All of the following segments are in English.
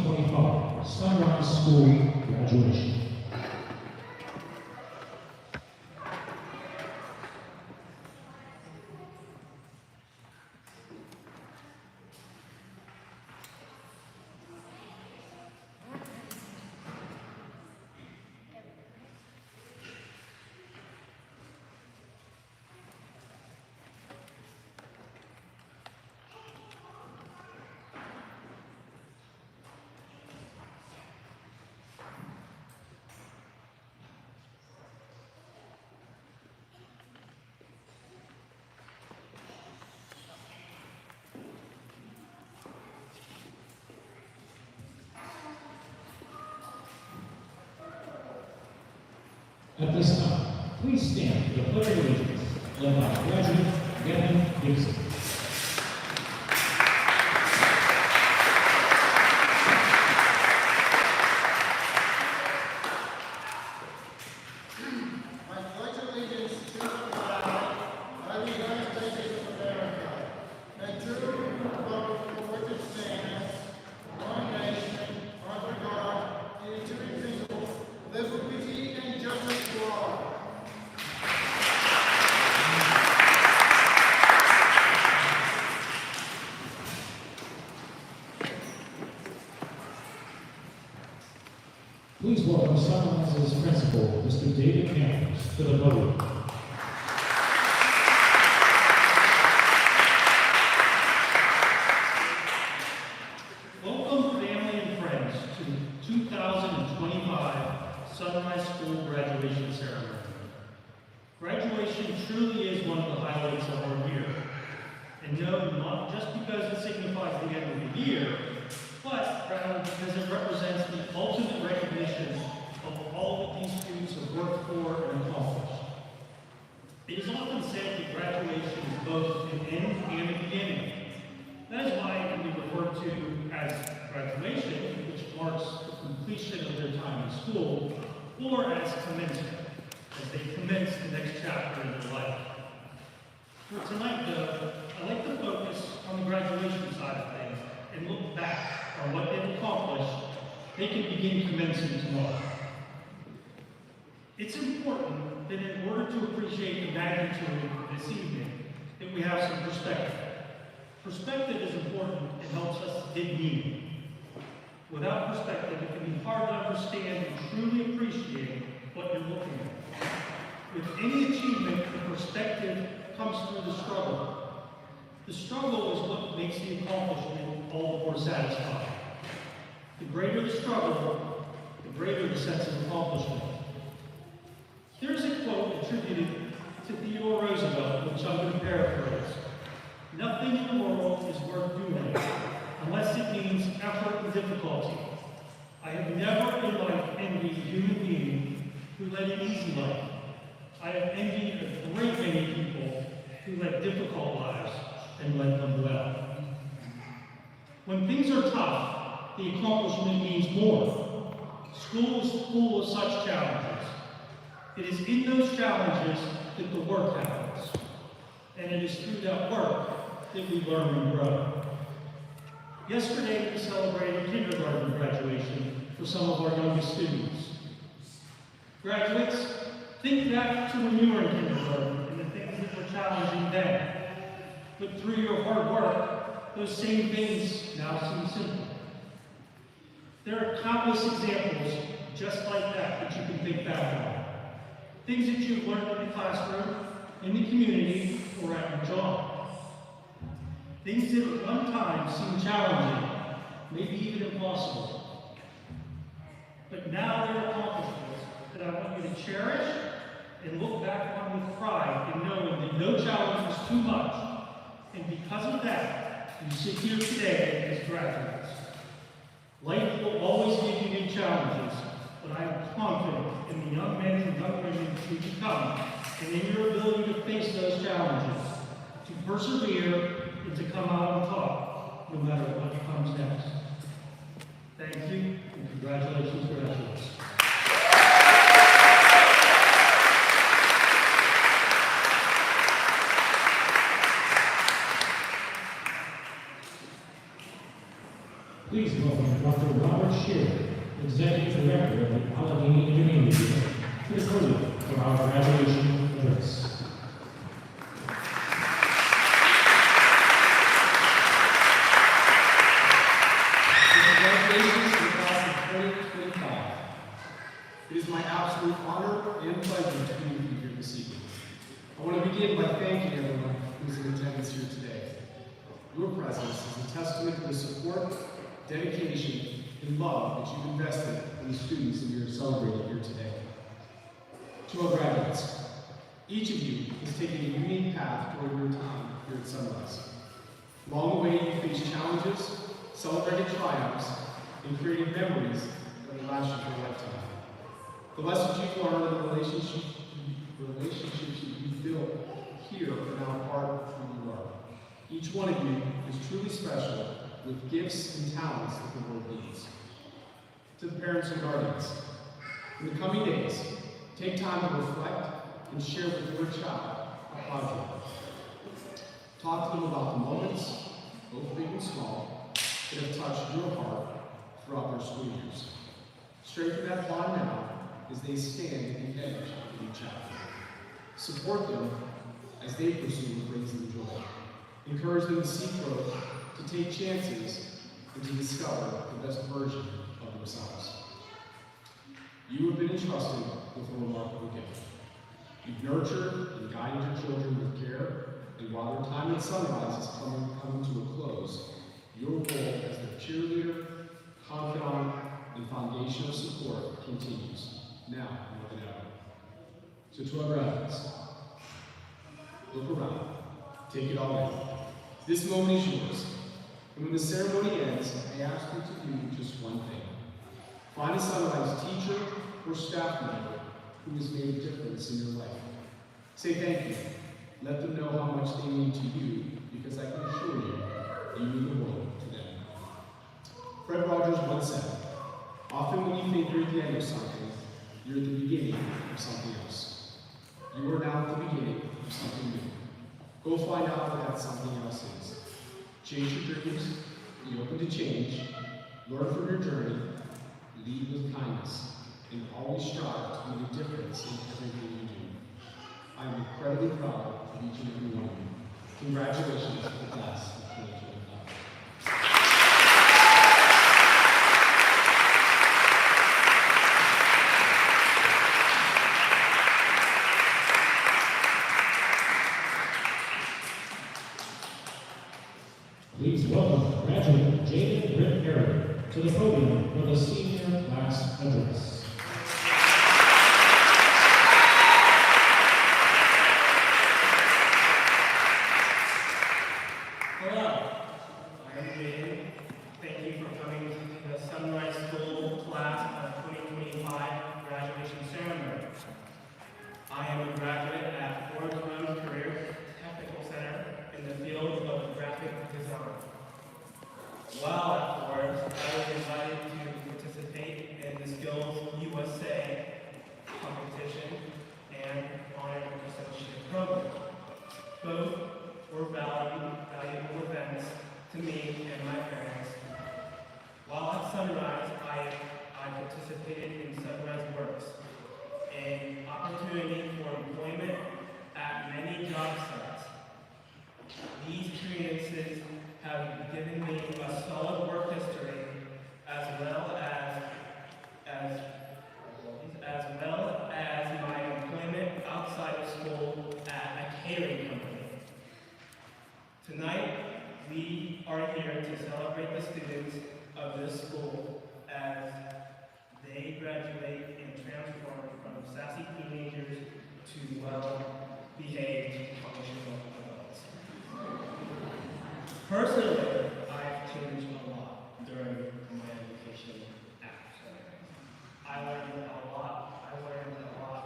2025 Sunrise School graduation. At this time, please stand for the Pledge of Allegiance, led by graduate Gavin Gibson. I pledge allegiance to the flag of the United States of America, and to the republic for which it stands, one nation, under God, indivisible, with liberty and justice for all. Please welcome Sunrise's principal, Mr. David Campers, to the podium. Welcome, family and friends, to the 2025 Sunrise School graduation ceremony. Graduation truly is one of the highlights of our year. And no, not just because it signifies the end of the year, but rather because it represents the ultimate recognition of all that these students have worked for and accomplished. It is often said that graduation is both an end and a beginning. That is why it can be referred to as graduation, which marks the completion of their time in school, or as commencement, as they commence the next chapter in their life. For tonight, though, I'd like to focus on the graduation side of things and look back on what they've accomplished. They can begin commencing tomorrow. It's important that in order to appreciate the magnitude of this evening, that we have some perspective. Perspective is important and helps us dig meaning. Without perspective, it can be hard to understand and truly appreciate what you're looking at. With any achievement, the perspective comes through the struggle. The struggle is what makes the accomplishment all the more satisfying. The greater the struggle, the greater the sense of accomplishment. There's a quote attributed to Theodore Roosevelt, which I'm going to paraphrase. Nothing in the world is worth doing unless it means effort and difficulty. I have never in life envied a human being who led an easy life. I have envied a great many people who led difficult lives and led them well. When things are tough, the accomplishment means more. School is full of such challenges. It is in those challenges that the work happens. And it is through that work that we learn and grow. Yesterday, we celebrated kindergarten graduation for some of our youngest students. Graduates, think back to when you were in kindergarten and the things that were challenging then. But through your hard work, those same things now seem simple. There are countless examples just like that you can think back on. Things that you've learned in the classroom, in the community, or at your job. Things that at one time seemed challenging, maybe even impossible. But now they're accomplishments that I want you to cherish and look back on with pride in knowing that no challenge is too much. And because of that, you sit here today as graduates. Life will always give you new challenges, but I am confident in the young men and young women you become, and in your ability to face those challenges, to persevere, and to come out on top, no matter what comes next. Thank you, and congratulations, graduates. Please welcome Dr. Robert Director of the Allegheny Community to the podium for our graduation address. Congratulations to the class of 2025. It is my absolute honor and pleasure to be with you here this evening. I want to begin by thanking everyone who is in attendance here today. Your presence is a testament to the support, dedication, and love that you've invested in the students that we are celebrating here today. To our graduates, each of you has taken a unique path toward your time here at Sunrise. Along the way, you faced challenges, celebrated triumphs, and created memories that will last you for a lifetime. The lessons you've learned and the relationships you've built here are now part of who you are. Each one of you is truly special with gifts and talents that the world needs. To the parents and guardians, in the coming days, take time to reflect and share with your child a project. Talk to them about the moments, both big and small, that have touched your heart throughout their school years. Strengthen that bond now as they stand at the edge of each chapter. Support them as they pursue what brings them joy. Encourage them to seek growth, to take chances, and to discover the best version of themselves. You have been entrusted with a remarkable gift. You've nurtured and guided your children with care, and while their time at Sunrise is coming to a close, your role as their cheerleader, confidant, and foundation of support continues, now more than ever. So to our graduates, look around, take it all in. This moment is yours, and when the ceremony ends, I ask you to do just one thing. Find a Sunrise teacher or staff member who has made a difference in your life. Say thank you. Let them know how much they mean to you, because I can assure you, you mean the world to them. Fred Rogers once said, often when you think you're at the end of something, you're at the beginning of something else. You are now at the beginning of something new. Go find out what that something else is. Chase your dreams, be open to change, learn from your journey, lead with kindness, and always strive to make a difference in everything you do. I am incredibly proud of each and every one of you. Congratulations to the class of 2025. Please welcome graduate Jaden Britt Perry to the podium for the senior class address. Hello, I'm Jaden. Thank you for coming to the Sunrise School class of 2025 graduation ceremony. I am a graduate at Ford Career Technical Center in the field of graphic design. While at Ford, I was invited to participate in the Skills USA competition and honor associate program. Both were valuable events to me and my parents. While at Sunrise, I participated in Sunrise Works, an opportunity for employment at many job sites. These experiences have given me a solid work history as well as my employment outside of school at a catering company. Tonight, we are here to celebrate the students of this school as they graduate and transform from sassy teenagers to well-behaved functional adults. Personally, I've changed a lot during my education at Sunrise. I learned a lot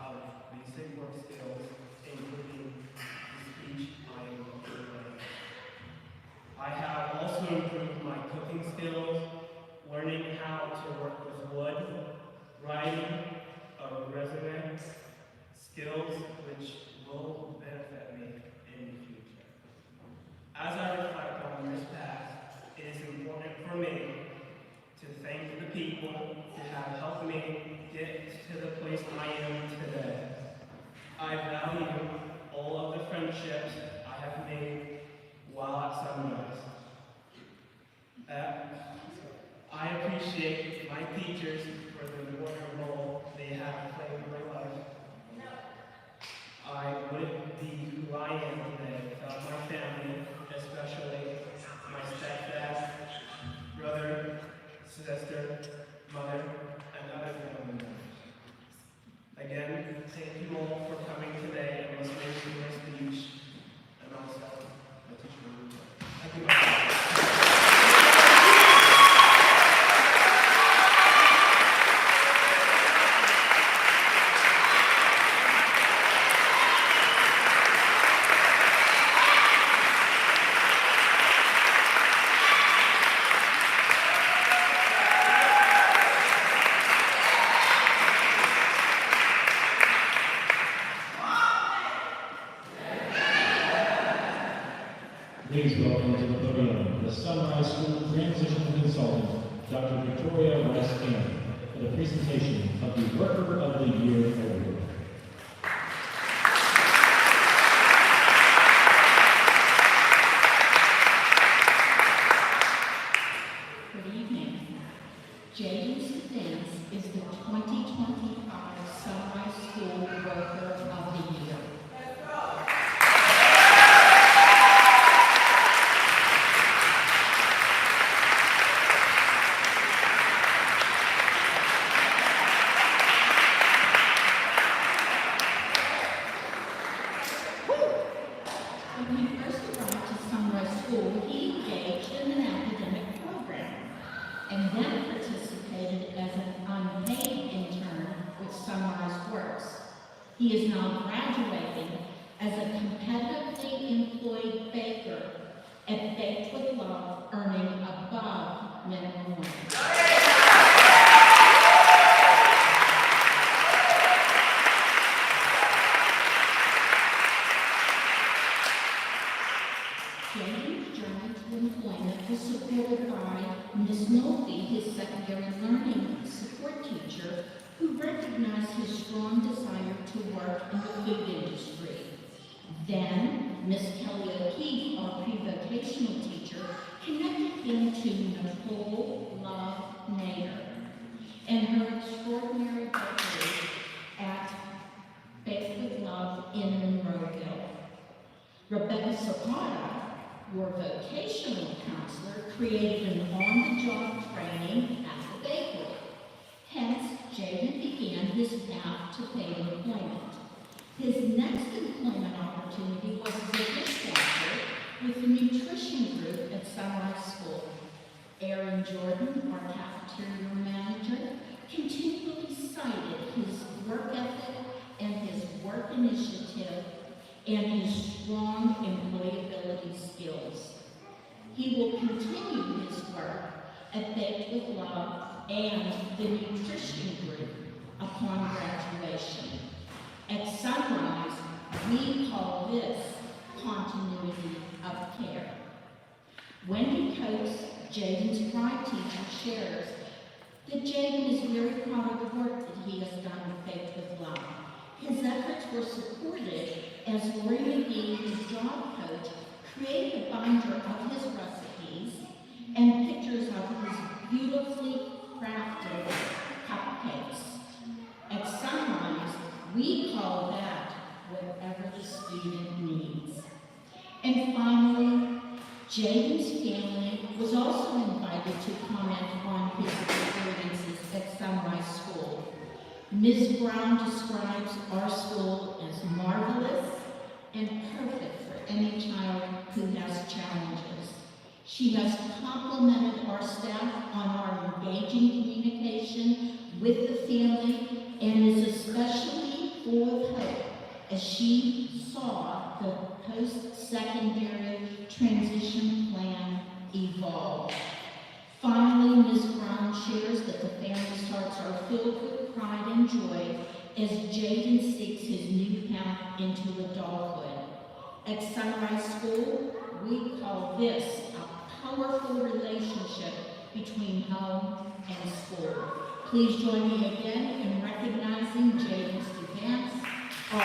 of basic work skills, including the speech I am learning. I have also improved my cooking skills, learning how to work with wood, writing a resume, skills which will benefit me in the future. As I reflect on this past, that have helped me get to the place I am today. I value all of the friendships I have made while at Sunrise. I appreciate my teachers for the important role they have played in my life. I wouldn't be who I am today without my family, especially my stepdad, brother, sister, mother, and other family members. Again, thank you all for coming today and listening to my speech, and also my teacher. Thank you. Please welcome to the podium the Sunrise School Transition Consultant, Dr. Victoria Rice-Cannon, for the presentation of the Worker of the Year Award. Good evening. Jaden Stevens is the 2025 Sunrise School Worker of the Year. When he first arrived to Sunrise School, he engaged in an academic program and then participated as an unpaid intern with Sunrise Works. He is now graduating as a competitively employed baker at Baked with Love, earning above minimum wage. Jaden's journey to employment was supported by Ms. Nolte, his secondary learning support teacher, who recognized his strong desire to work in the food industry. Then, Ms. Kelly O'Keefe, our pre-vocational teacher, connected him to Nicole Love Nader and her extraordinary bakery at Baked with Love in Monroeville. Rebecca Zapata, your vocational counselor, created an on-the-job training at the bakery. Hence, Jaden began his path to paid employment. His next employment opportunity was as a dishwasher with the nutrition group at Sunrise School. Aaron Jordan, our cafeteria manager, continually cited his work ethic and his work initiative and his strong employability skills. He will continue his work at Baked with Love and the nutrition group upon graduation. At Sunrise, we call this continuity of care. Wendy Coates, Jaden's pride teacher, shares that Jaden is very proud of the work that he has done with Baked with Love. His efforts were supported as Lori McGee, his job coach, created a binder of his recipes and pictures of his beautifully crafted cupcakes. At Sunrise, we call that whatever the student needs. And finally, Jaden's family was also invited to comment on his experiences at Sunrise School. Ms. Brown describes our school as marvelous and perfect for any child who has challenges. She has complimented our staff on our engaging communication with the family and is especially full of hope as she saw the post-secondary transition plan evolve. Finally, Ms. Brown shares that the family's hearts are filled with pride and joy as Jaden seeks his new path into adulthood. At Sunrise School, we call this a powerful relationship between home and school. Please join me again in recognizing Jaden Stevens, our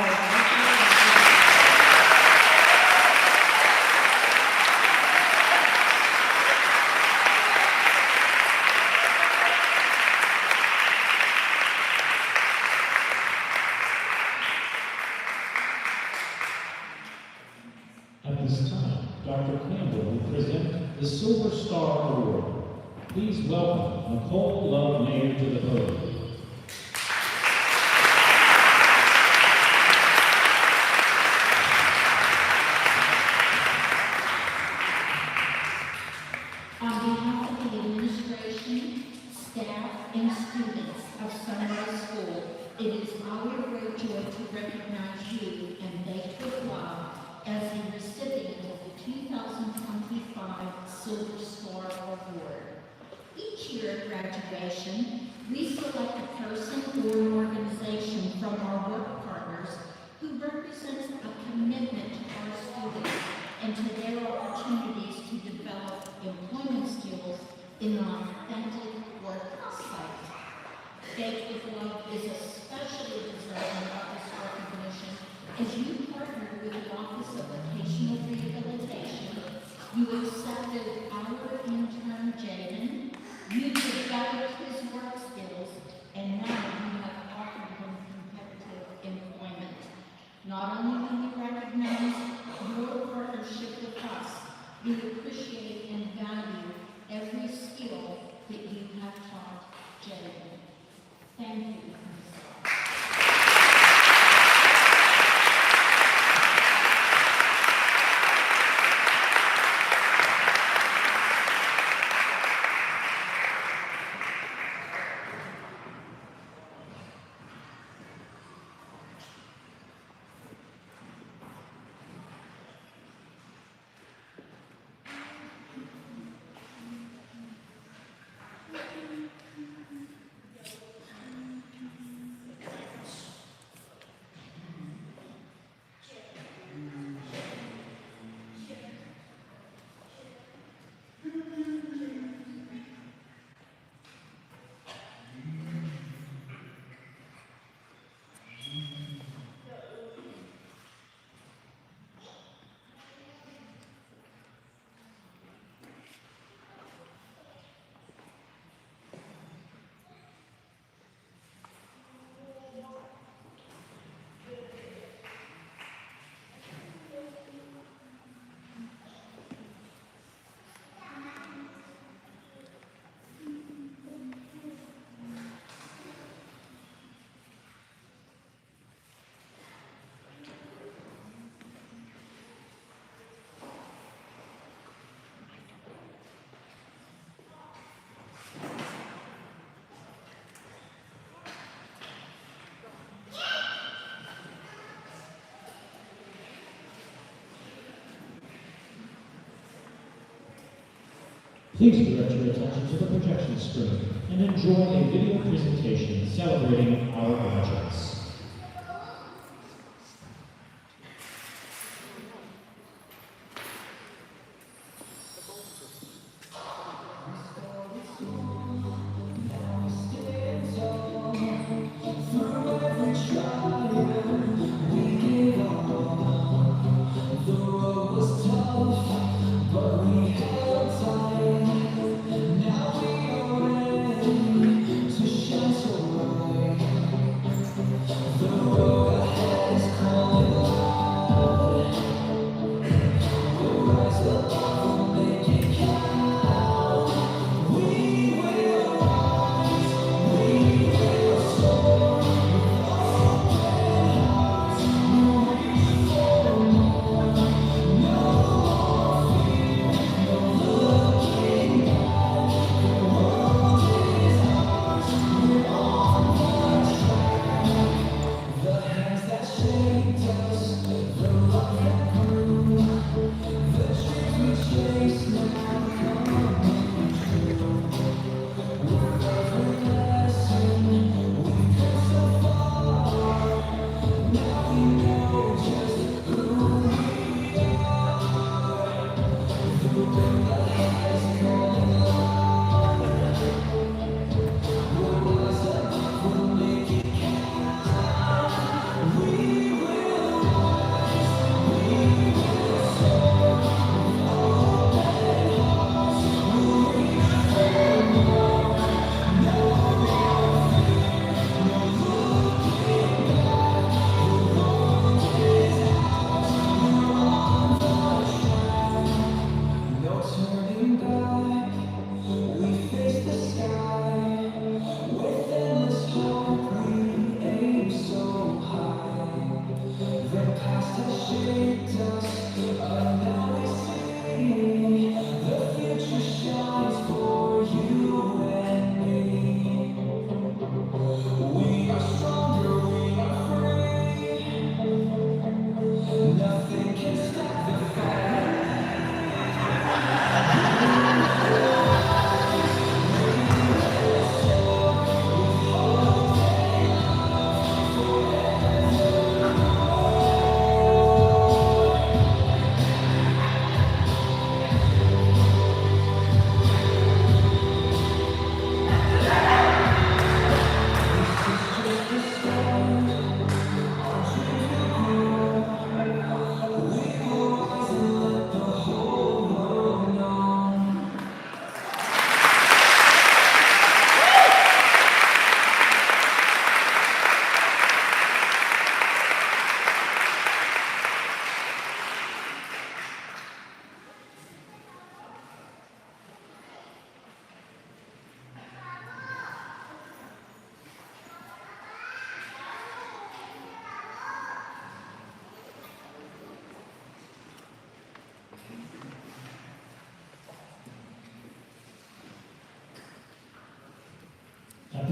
At this time, Dr. Campbell will present the Silver Star Award. Please welcome Nicole Love Mayer to the podium. On behalf of the administration, staff, and students of Sunrise School, it is our great joy to recognize you and thank with love as the recipient of the 2025 Silver Star Award. Each year at graduation, we select a person or an organization from our work partners who represents a commitment to our students and to their opportunities to develop employment skills in an authentic work site. Faith with Love is especially deserving of this recognition as you partnered with the Office of Vocational Rehabilitation. You accepted our intern Jaden, you developed his work skills, and now you have offered him competitive employment. Not only do we recognize your partnership with us, we appreciate and value every skill that you have taught Jaden. Thank you. Please direct your attention to the projection screen and enjoy a video presentation celebrating our graduates. Now we are ready to shine so bright.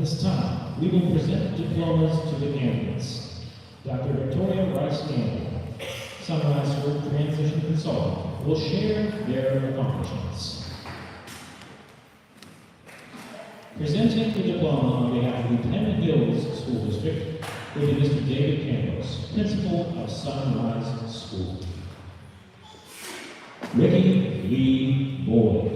this time, we will present diplomas to the candidates. Dr. Victoria Rice Campbell, Sunrise School Transition Consultant, will share their accomplishments. Presenting the diploma on behalf of the Penn Hills School District will be Mr. David Campos, Principal of Sunrise School. Ricky Lee Boyd.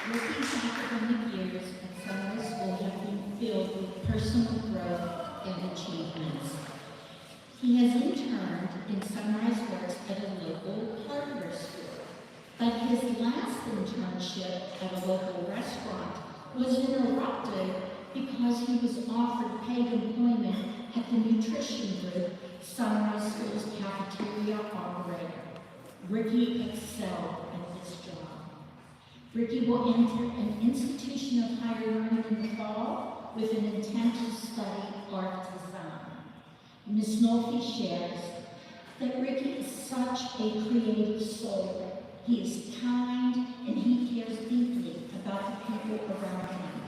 Ricky's academic years at Sunrise School have been filled with personal growth and achievements. He has interned in Sunrise Works at a local hardware store, but his last internship at a local restaurant was interrupted because he was offered paid employment at the nutrition group, Sunrise School's cafeteria operator. Ricky excelled at this job. Ricky will enter an institution of higher learning in the fall with an intent to study art design. Ms. Nolfi shares that Ricky is such a creative soul. He is kind and he cares deeply about the people around him.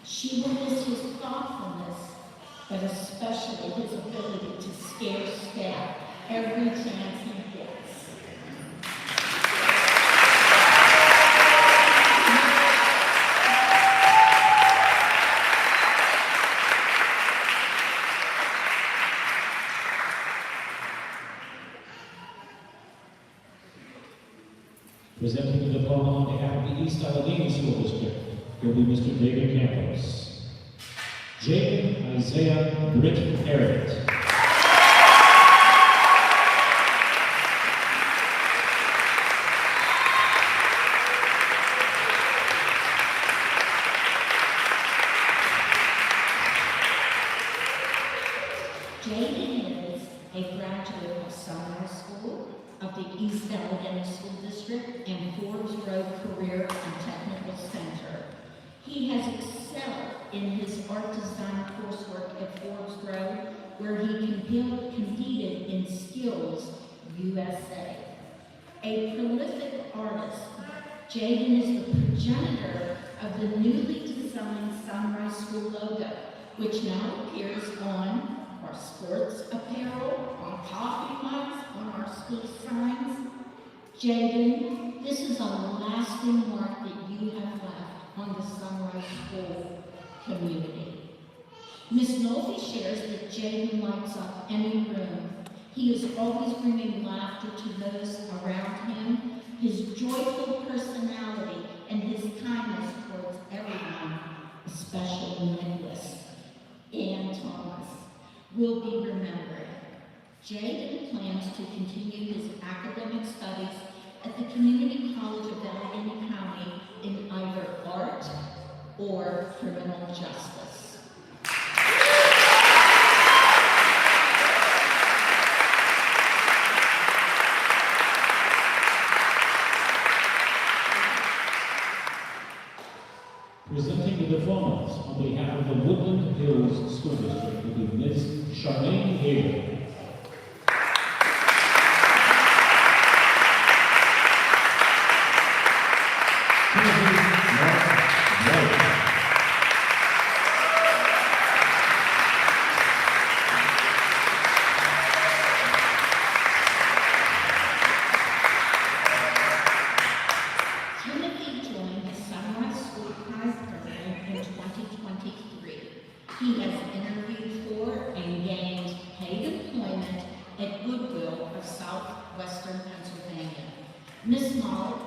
She will miss his thoughtfulness, but especially his ability to scare staff every chance he gets. Presenting the diploma on behalf of the East Allegheny School District will be Mr. David Campos. Jacob Isaiah Britt Harriet. Jaden is a graduate of Sunrise School, of the East Allegheny School District, and Forbes Road Career and Technical Center. He has excelled in his art design coursework at Forbes Road, where he competed in Skills USA. A prolific artist, Jaden is the progenitor of the newly designed Sunrise School logo, which now appears on our sports apparel, on coffee mugs, on our school signs. Jaden, this is a lasting mark that you have left on the Sunrise School community. Ms. Nolfi shares that Jaden lights up any room. He is always bringing laughter to those around him. His joyful personality and his kindness towards everyone, especially Nicholas and Thomas, will be remembered. Jaden plans to continue his academic studies at the Community College of Allegheny County in either art or criminal justice. Presenting the diplomas on behalf of the Woodland Hills School District will be Ms. Charmaine Hager. He has interviewed for and gained paid employment at Goodwill of Southwestern Pennsylvania. Ms. Moll,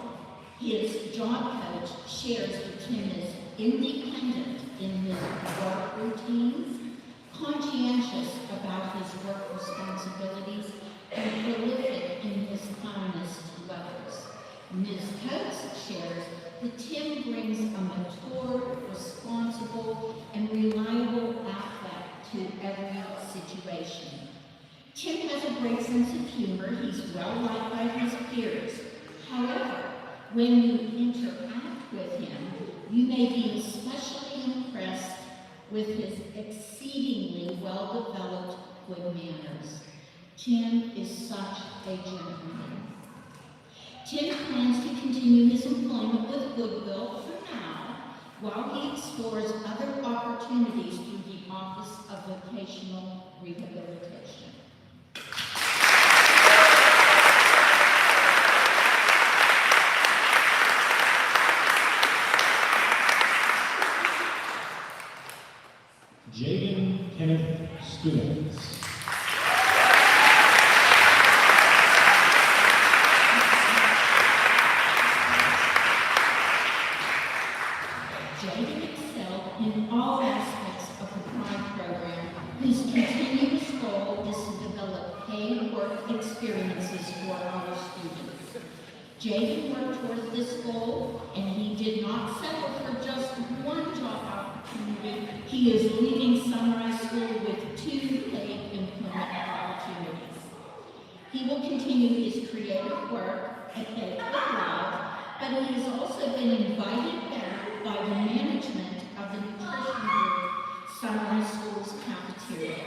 his job coach, shares that Tim is independent in his work routines, conscientious about his work responsibilities, and prolific in his kindness to others. Ms. Coates shares that Tim brings a mature, responsible, and reliable affect to every situation. Tim has a great sense of humor. He's well liked by his peers. However, when you interact with him, You may be especially impressed with his exceedingly well-developed good manners. Tim is such a gentleman. Tim plans to continue his employment with Goodwill for now, while he explores other opportunities through the Office of Vocational Rehabilitation. Jaden Kenneth Students. Jaden excelled in all aspects of the Pride program, whose continuous goal is to develop paid work experiences for our students. Jaden worked towards this goal, and he did not settle for just one job opportunity. He is leaving Sunrise School with 2 paid employment opportunities. He will continue his creative work at Faith with Love, but he has also been invited back by the management of the nutrition group, Sunrise School's cafeteria.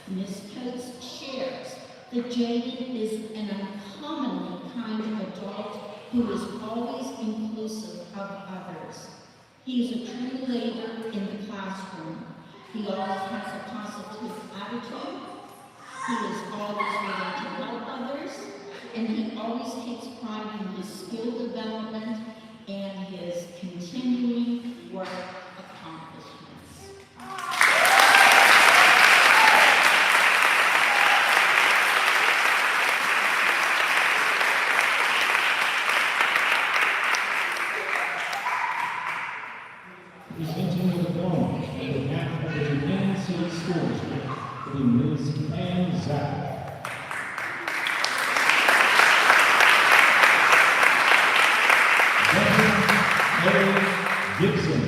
Ms. Coates shares that Jaden is an uncommonly kind adult who is always inclusive of others. He is a true leader in the classroom. He always has a positive attitude. He is always willing to help others, and he always takes pride in his skill development and his continuing work accomplishments. Presenting the diploma on behalf of the Allegheny City School District will be Ms. Ann Zack. Harry Gibson.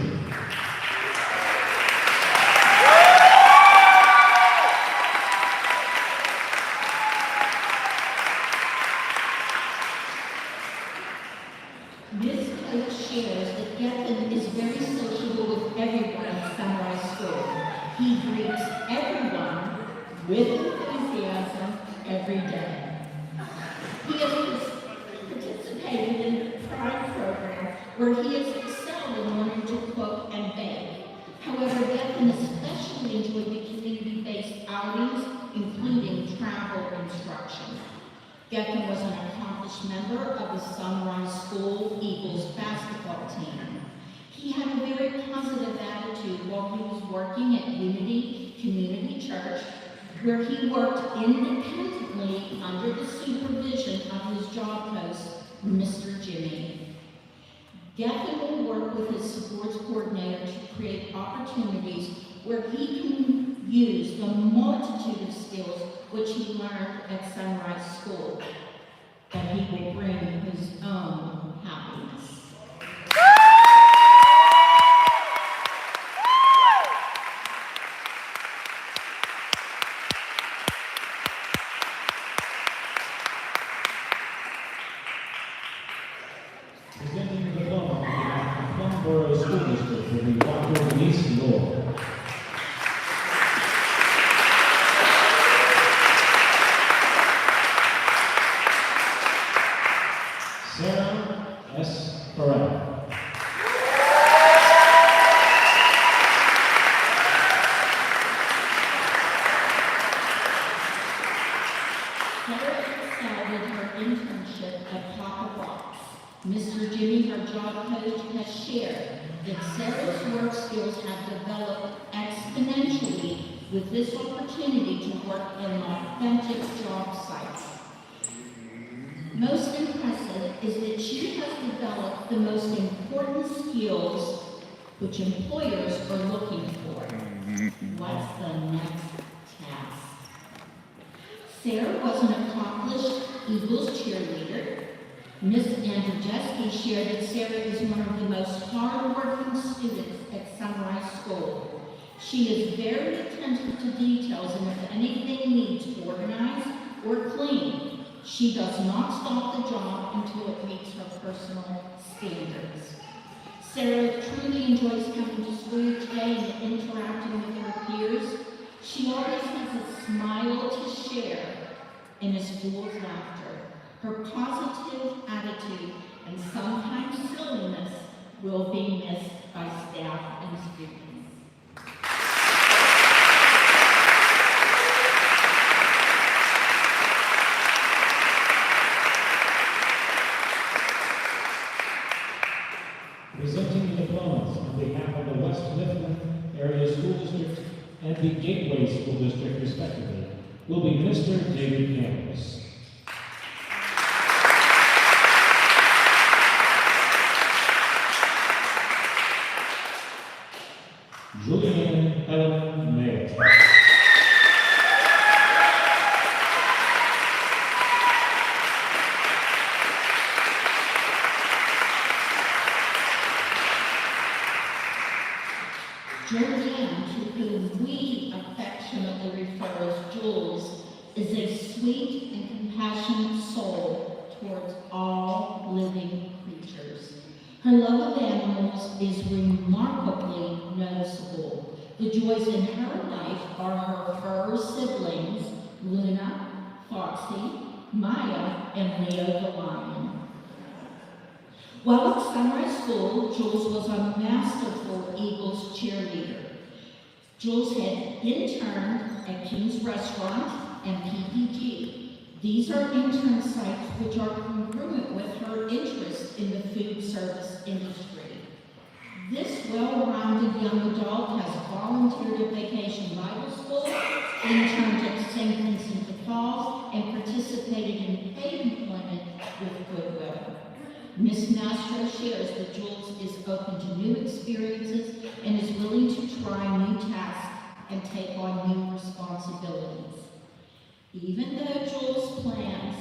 Ms. Coates shares that Gethin is very sociable with everyone at Sunrise School. He greets everyone with enthusiasm every day. He has participated in the Pride program where he has excelled in learning to cook and bake. However, Gethin especially enjoyed the community-based outings, including travel instruction. Gethin was an accomplished member of the Sunrise School Eagles basketball team. He had a very positive attitude while he was working at Unity Community Church, where he worked independently under the supervision of his job coach, Mr. Jimmy. Gethin will work with his sports coordinator to create opportunities where he can use the multitude of skills which he learned at Sunrise School, that he will bring his own happiness. Presenting the diploma on behalf of the Plum School District will be Dr. Denise Lord. Sarah S. Farrell. Sarah excelled in her internship at Papa Rocks. Mr. Jimmy, her job coach, has shared that Sarah's work skills have developed exponentially with this opportunity to work in authentic job sites. Most impressive is that she has developed the most important skills which employers are looking for. What's the next task? Sarah was an accomplished Eagles cheerleader. Ms. Andrzejewski shared that Sarah is one of the most hard-working students at Sunrise School. She is very attentive to details, and if anything needs organized or cleaned, she does not stop the job until it meets her personal standards. Sarah truly enjoys coming to school today and interacting with her peers. She always has a smile to share and is full of laughter. Her positive attitude and sometimes silliness will be missed by staff and students. Presenting the diplomas on behalf of the West Mifflin Area School District and the Gateway School District, respectively, will be Mr. David Campbell. Julianne Helen Mayer. Julianne, to whom we affectionately refer as Jules, is a sweet and compassionate soul towards all living creatures. Her love of animals is remarkably noticeable. The joys in her life are her fur siblings, Luna, Foxy, Maya, and Leo the lion. While at Sunrise School, Jules was a masterful Eagles cheerleader. Jules had interned at King's Restaurant and PPG. These are intern sites which are congruent with her interest in the food service industry. This well-rounded young adult has volunteered at Vacation Bible School, interned at St. Vincent de Paul, and participated in paid employment with Goodwill. Ms. Mastro shares that Jules is open to new experiences and is willing to try new tasks and take on new responsibilities. Even though Jules plans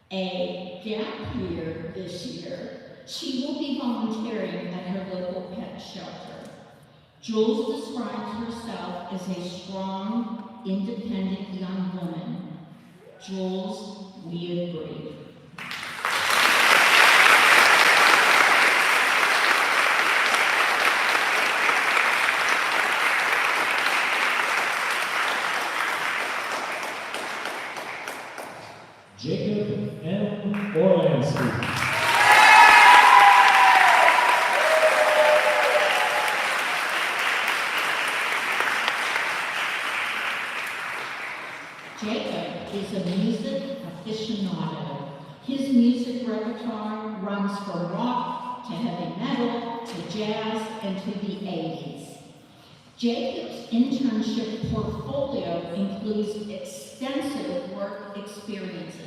a gap year this year, she will be volunteering at her local pet shelter. Jules describes herself as a strong, independent young woman. Jules, we agree. Jacob M. Orlansky. Jacob is a music aficionado. His music repertoire runs from rock to heavy metal to jazz and to the 80s. Jacob's internship portfolio includes extensive work experiences.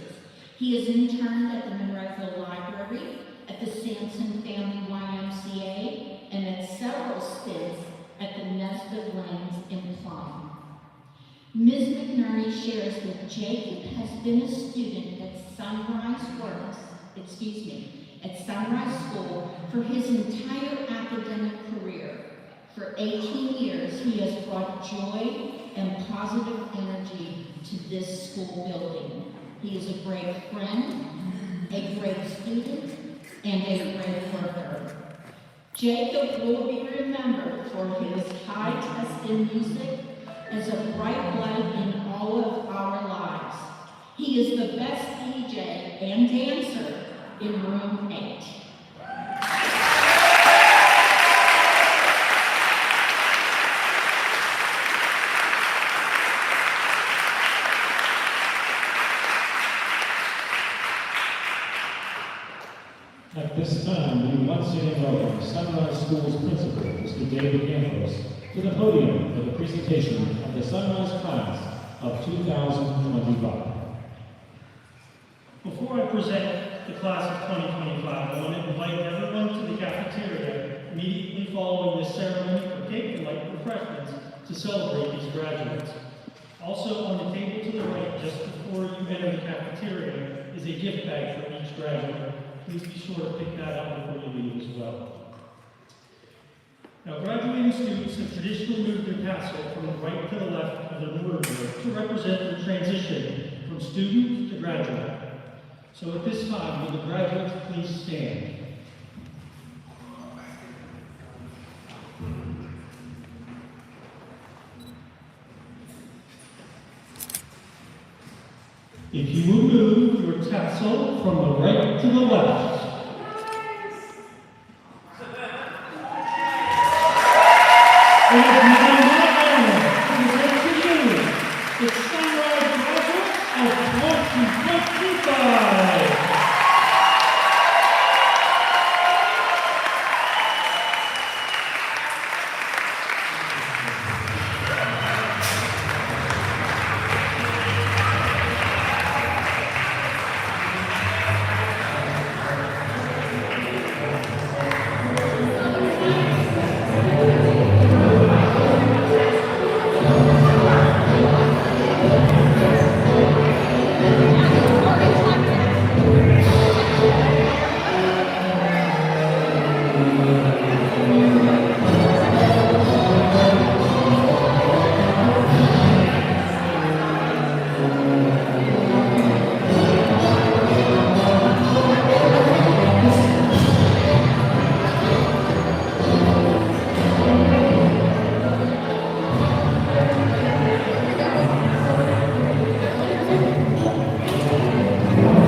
He has interned at the Monroeville Library, at the Sampson Family YMCA, and at several stints at the Nesbitt Lanes in Plum. Ms. McNerney shares that Jacob has been a student at Sunrise School for his entire academic career. For 18 years, he has brought joy and positive energy to this school building. He is a great friend, a great student, and a great worker. Jacob will be remembered for his high test in music as a bright light in all of our lives. He is the best DJ and dancer in room 8. At this time, we once again welcome Sunrise School's principal, Mr. David Campos, to the podium for the presentation of the Sunrise class of 2025. Before I present the class of 2025, I want to invite everyone to the cafeteria immediately following this ceremony for cake and light refreshments to celebrate these graduates. Also on the table to the right, just before you enter the cafeteria, is a gift bag for each graduate. Please be sure to pick that up before you leave as well. Now, graduating students have traditionally moved their tassel from the right to the left of their order board to represent the transition from student to graduate. So at this time, will the graduates please stand? If you will move your tassel from the right to the left. It is now my honor to present to you the Sunrise Graduates of 2025.